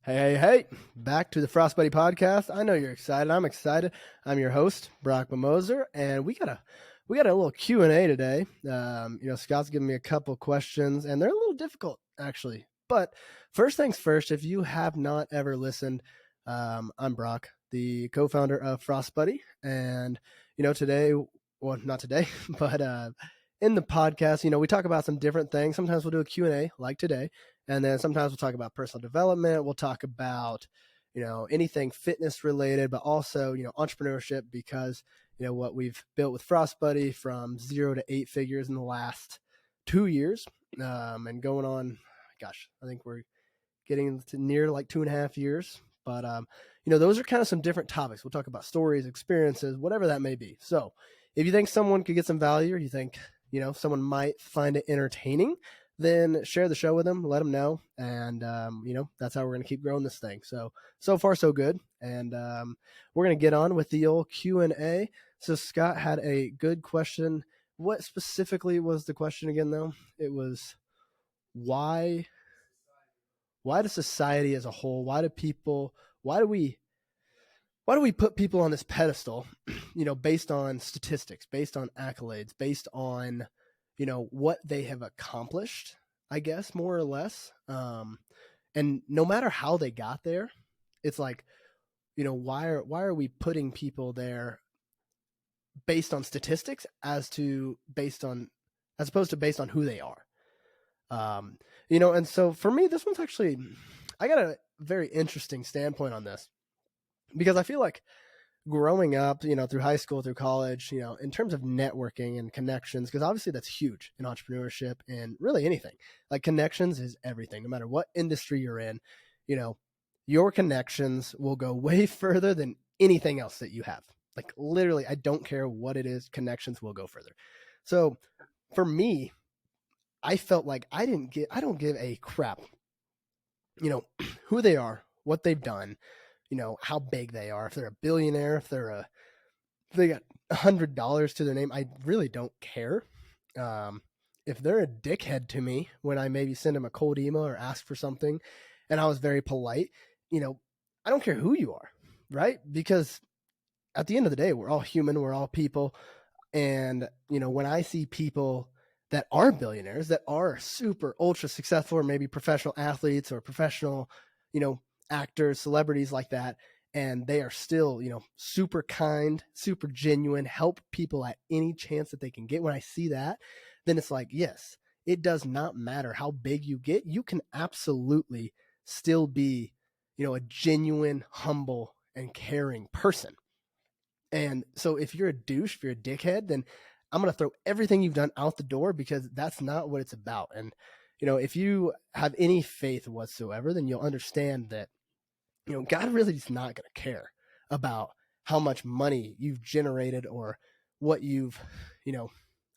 Hey, back to the Frostbuddy podcast. I know you're excited. I'm excited. I'm your host, Brock Mimoser, and we got a little Q&A today. Scott's giving me a couple questions, and they're a little difficult, actually. But first things first, if you have not ever listened, I'm Brock, the co-founder of Frostbuddy, and, today, well, not today, but in the podcast, we talk about some different things. Sometimes we'll do a Q&A like today. And then sometimes we'll talk about personal development. We'll talk about, anything fitness related, but also, entrepreneurship because, what we've built with Frostbuddy from 0 to 8 figures in the last 2 years and going on, gosh, I think we're getting to near like 2.5 years. But, those are kind of some different topics. We'll talk about stories, experiences, whatever that may be. So if you think someone could get some value or you think, someone might find it entertaining, then share the show with them, let them know. And, that's how we're going to keep growing this thing. So far, so good. And we're going to get on with the old Q&A. So Scott had a good question. What specifically was the question again, though? It was why does society as a whole, why do we put people on this pedestal, based on statistics, based on accolades, based on, what they have accomplished, I guess, more or less. And no matter how they got there, it's like, why are we putting people there based on statistics as opposed to based on who they are? And so for me, this one's actually, I got a very interesting standpoint on this because I feel like growing up, through high school, through college, in terms of networking and connections, because obviously that's huge in entrepreneurship and really anything. Like connections is everything, no matter what industry you're in, your connections will go way further than anything else that you have. Like literally, I don't care what it is, connections will go further. So for me, I felt like I don't give a crap, who they are, what they've done, how big they are, if they're a billionaire, if they got $100 to their name, I really don't care. If they're a dickhead to me when I maybe send them a cold email or ask for something, and I was very polite, I don't care who you are, right? Because at the end of the day, we're all human, we're all people. And, when I see people that are billionaires, that are super ultra successful, or maybe professional athletes or professional, actors, celebrities like that, and they are still, super kind, super genuine, help people at any chance that they can get. When I see that, then it's like, yes, it does not matter how big you get. You can absolutely still be, a genuine, humble, and caring person. And so if you're a douche, if you're a dickhead, then I'm going to throw everything you've done out the door because that's not what it's about. And, if you have any faith whatsoever, then you'll understand that, God really is not going to care about how much money you've generated or what you've,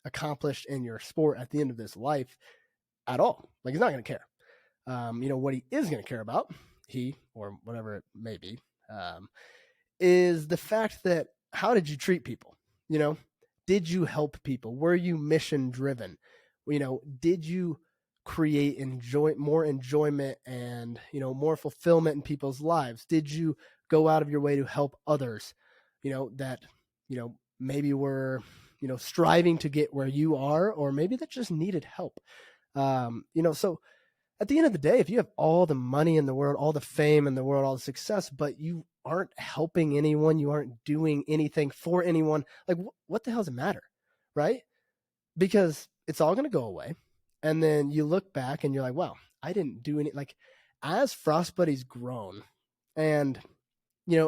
accomplished in your sport at the end of this life at all. Like he's not going to care. What he is going to care about, he or whatever it may be, is the fact that how did you treat people? Did you help people? Were you mission driven? Did you create more enjoyment and, more fulfillment in people's lives? Did you go out of your way to help others, that, maybe were, striving to get where you are, or maybe that just needed help? So at the end of the day, if you have all the money in the world, all the fame in the world, all the success, but you aren't helping anyone, you aren't doing anything for anyone, like what the hell does it matter? Right? Because it's all going to go away. And then you look back and you're like, wow, I didn't do any, like as Frostbuddy's grown and,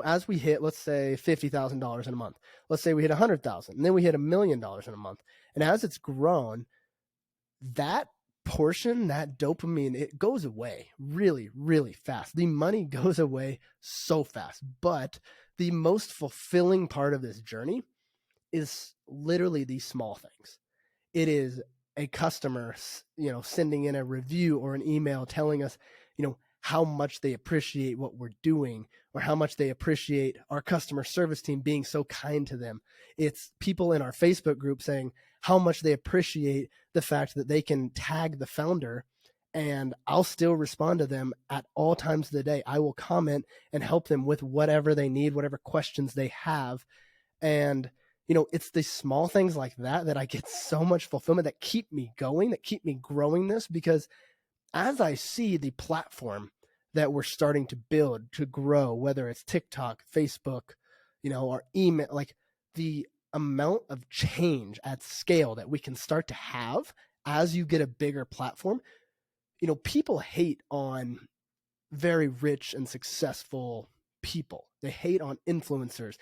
as we hit, let's say $50,000 in a month, let's say we hit 100,000 and then we hit $1 million in a month. And as it's grown, that portion, that dopamine, it goes away really, really fast. The money goes away so fast, but the most fulfilling part of this journey is literally these small things. It is a customer, sending in a review or an email telling us, how much they appreciate what we're doing or how much they appreciate our customer service team being so kind to them. It's people in our Facebook group saying how much they appreciate the fact that they can tag the founder and I'll still respond to them at all times of the day. I will comment and help them with whatever they need, whatever questions they have. And, it's the small things like that that I get so much fulfillment, that keep me going, that keep me growing this, because as I see the platform that we're starting to build, to grow, whether it's TikTok, Facebook, or email, like the amount of change at scale that we can start to have as you get a bigger platform. People hate on very rich and successful people. They hate on influencers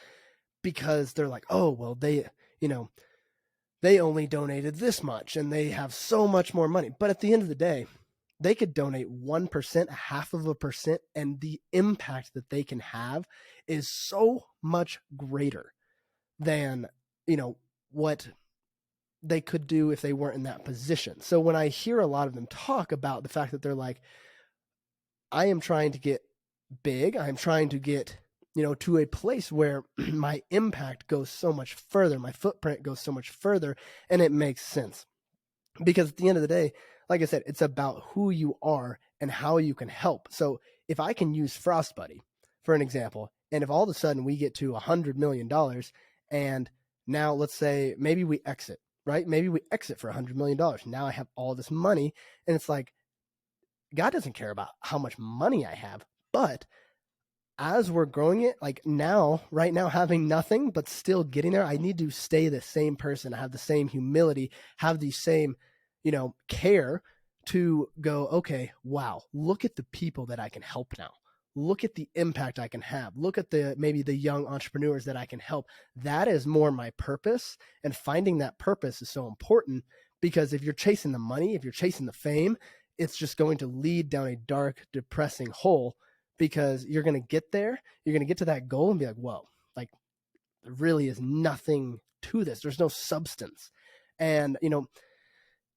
because they're like, oh, well, they only donated this much and they have so much more money. But at the end of the day, they could donate 1%, half of a percent, and the impact that they can have is so much greater than, what they could do if they weren't in that position. So when I hear a lot of them talk about the fact that they're like, I am trying to get big, I'm trying to get, to a place where my impact goes so much further, my footprint goes so much further, and it makes sense. Because at the end of the day, like I said, it's about who you are and how you can help. So if I can use Frost Buddy for an example, and if all of a sudden we get to $100 million, and now let's say maybe we exit, right? Maybe we exit for $100 million. Now I have all this money, and it's like, God doesn't care about how much money I have, but as we're growing it, like right now, having nothing, but still getting there, I need to stay the same person, have the same humility, have the same, care to go, okay, wow, look at the people that I can help now. Look at the impact I can have. Look at maybe the young entrepreneurs that I can help. That is more my purpose. And finding that purpose is so important, because if you're chasing the money, if you're chasing the fame, it's just going to lead down a dark, depressing hole, because you're going to get there. You're going to get to that goal and be like, whoa, like there really is nothing to this. There's no substance. And,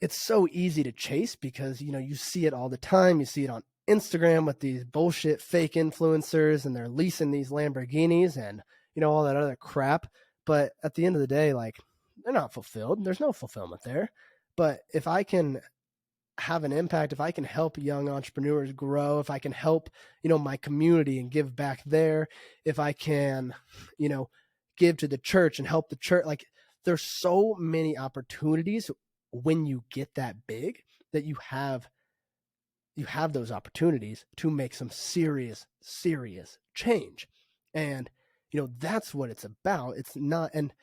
it's so easy to chase because, you see it all the time. You see it on Instagram with these bullshit fake influencers, and they're leasing these Lamborghinis and, all that other crap. But at the end of the day, like, they're not fulfilled. There's no fulfillment there. But if I can have an impact, if I can help young entrepreneurs grow, if I can help, my community and give back there, if I can, give to the church and help the church, like there's so many opportunities when you get that big, that you have those opportunities to make some serious change. And, that's what it's about. It's not, and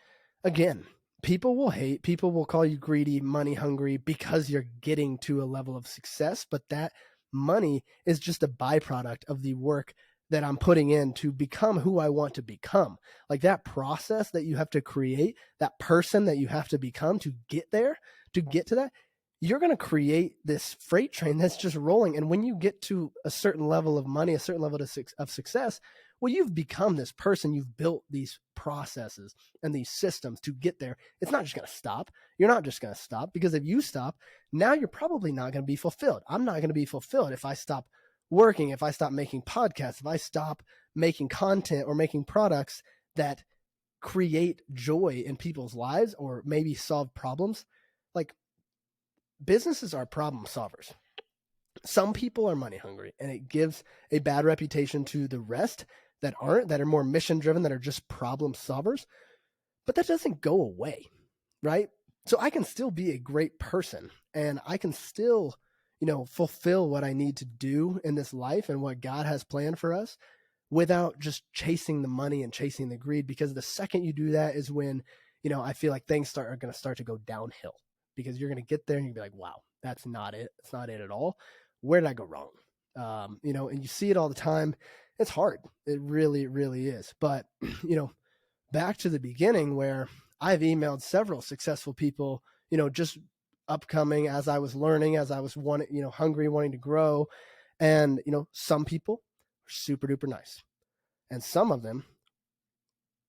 again, people will hate, people will call you greedy, money hungry, because you're getting to a level of success, but that money is just a byproduct of the work that I'm putting in to become who I want to become. Like that process that you have to create, that person that you have to become to get there, to get to that, you're going to create this freight train that's just rolling. And when you get to a certain level of money, a certain level of success, well, you've become this person. You've built these processes and these systems to get there. It's not just going to stop. You're not just going to stop, because if you stop, now you're probably not going to be fulfilled. I'm not going to be fulfilled if I stop working, if I stop making podcasts, if I stop making content or making products that create joy in people's lives or maybe solve problems. Like, businesses are problem solvers. Some people are money hungry, and it gives a bad reputation to the rest that aren't, that are more mission driven, that are just problem solvers. But that doesn't go away, right? So I can still be a great person, and I can still, fulfill what I need to do in this life and what God has planned for us, without just chasing the money and chasing the greed. Because the second you do that is when, I feel like things are going to start to go downhill, because you're going to get there and you'll be like, wow, that's not it. It's not it at all. Where did I go wrong? And you see it all the time. It's hard. It really, really is. But, back to the beginning, where I've emailed several successful people, just upcoming, as I was learning, as I was hungry, wanting to grow. And, some people were super duper nice. And some of them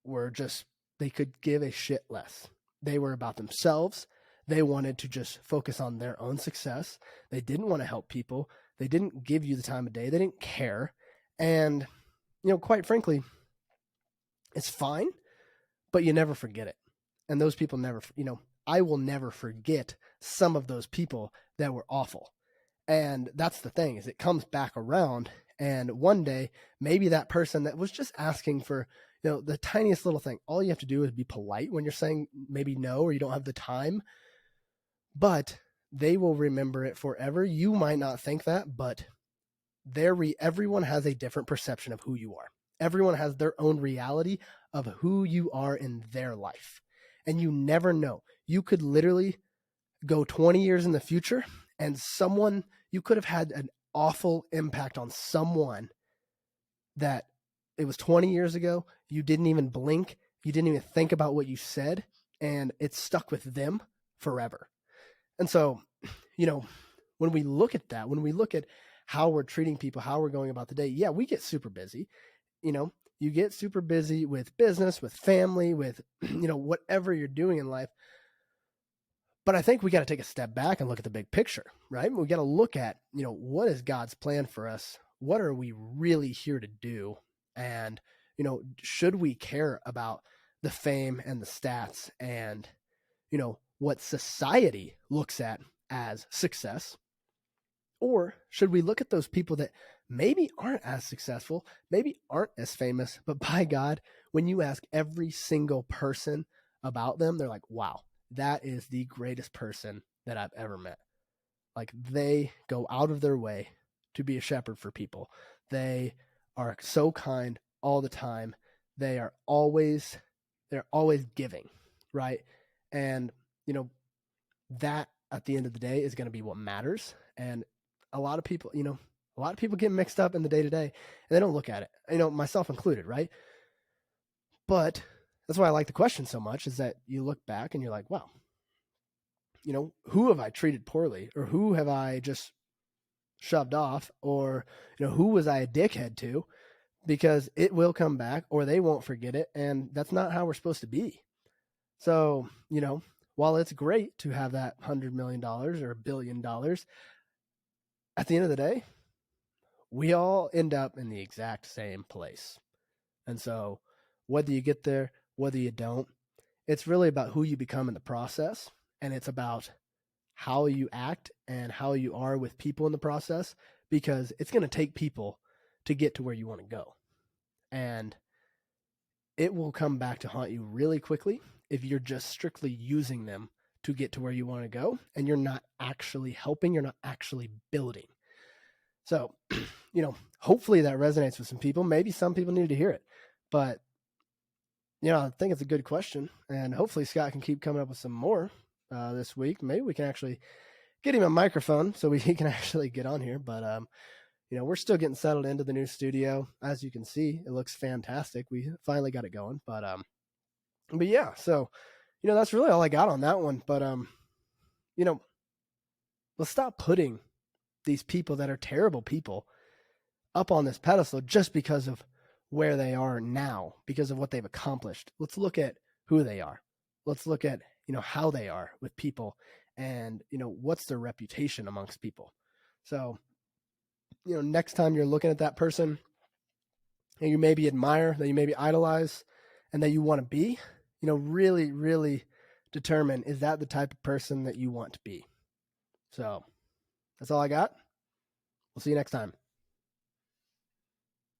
were just, they could give a shit less. They were about themselves. They wanted to just focus on their own success. They didn't want to help people. They didn't give you the time of day. They didn't care. And, quite frankly, it's fine, but you never forget it. And those people never, I will never forget some of those people that were awful. And that's the thing, is it comes back around. And one day, maybe that person that was just asking for, the tiniest little thing, all you have to do is be polite when you're saying maybe no, or you don't have the time, but they will remember it forever. You might not think that, but everyone has a different perception of who you are. Everyone has their own reality of who you are in their life. And you never know. You could literally go 20 years in the future, and you could have had an awful impact on someone that it was 20 years ago. You didn't even blink. You didn't even think about what you said, and it stuck with them forever. And so, when we look at that, when we look at how we're treating people, how we're going about the day, yeah, we get super busy. You get super busy with business, with family, with, whatever you're doing in life. But I think we got to take a step back and look at the big picture, right? We got to look at, what is God's plan for us? What are we really here to do? And, should we care about the fame and the stats and, what society looks at as success? Or should we look at those people that maybe aren't as successful, maybe aren't as famous, but by God, when you ask every single person about them, they're like, wow, that is the greatest person that I've ever met. Like, they go out of their way to be a shepherd for people. They are so kind all the time. They're always giving, right? And, that at the end of the day is going to be what matters. And a lot of people get mixed up in the day to day, and they don't look at it, myself included, right? But that's why I like the question so much, is that you look back and you're like, wow, who have I treated poorly, or who have I just shoved off, or, who was I a dickhead to? Because it will come back, or they won't forget it. And that's not how we're supposed to be. So, while it's great to have that $100 million or $1 billion, at the end of the day, we all end up in the exact same place. And so whether you get there, whether you don't, it's really about who you become in the process. And it's about how you act and how you are with people in the process, because it's going to take people to get to where you want to go. And it will come back to haunt you really quickly if you're just strictly using them to get to where you want to go, and you're not actually helping, you're not actually building. So, hopefully that resonates with some people. Maybe some people need to hear it, but, I think it's a good question, and hopefully Scott can keep coming up with some more this week. Maybe we can actually get him a microphone so he can actually get on here. But, we're still getting settled into the new studio. As you can see, it looks fantastic. We finally got it going, but yeah, so, that's really all I got on that one. But, let's stop putting these people that are terrible people up on this pedestal just because of where they are now, because of what they've accomplished. Let's look at who they are. Let's look at, how they are with people, and, what's their reputation amongst people. So, next time you're looking at that person and you maybe admire, that you maybe idolize, and that you want to be, really, really determine, is that the type of person that you want to be? So that's all I got. We'll see you next time.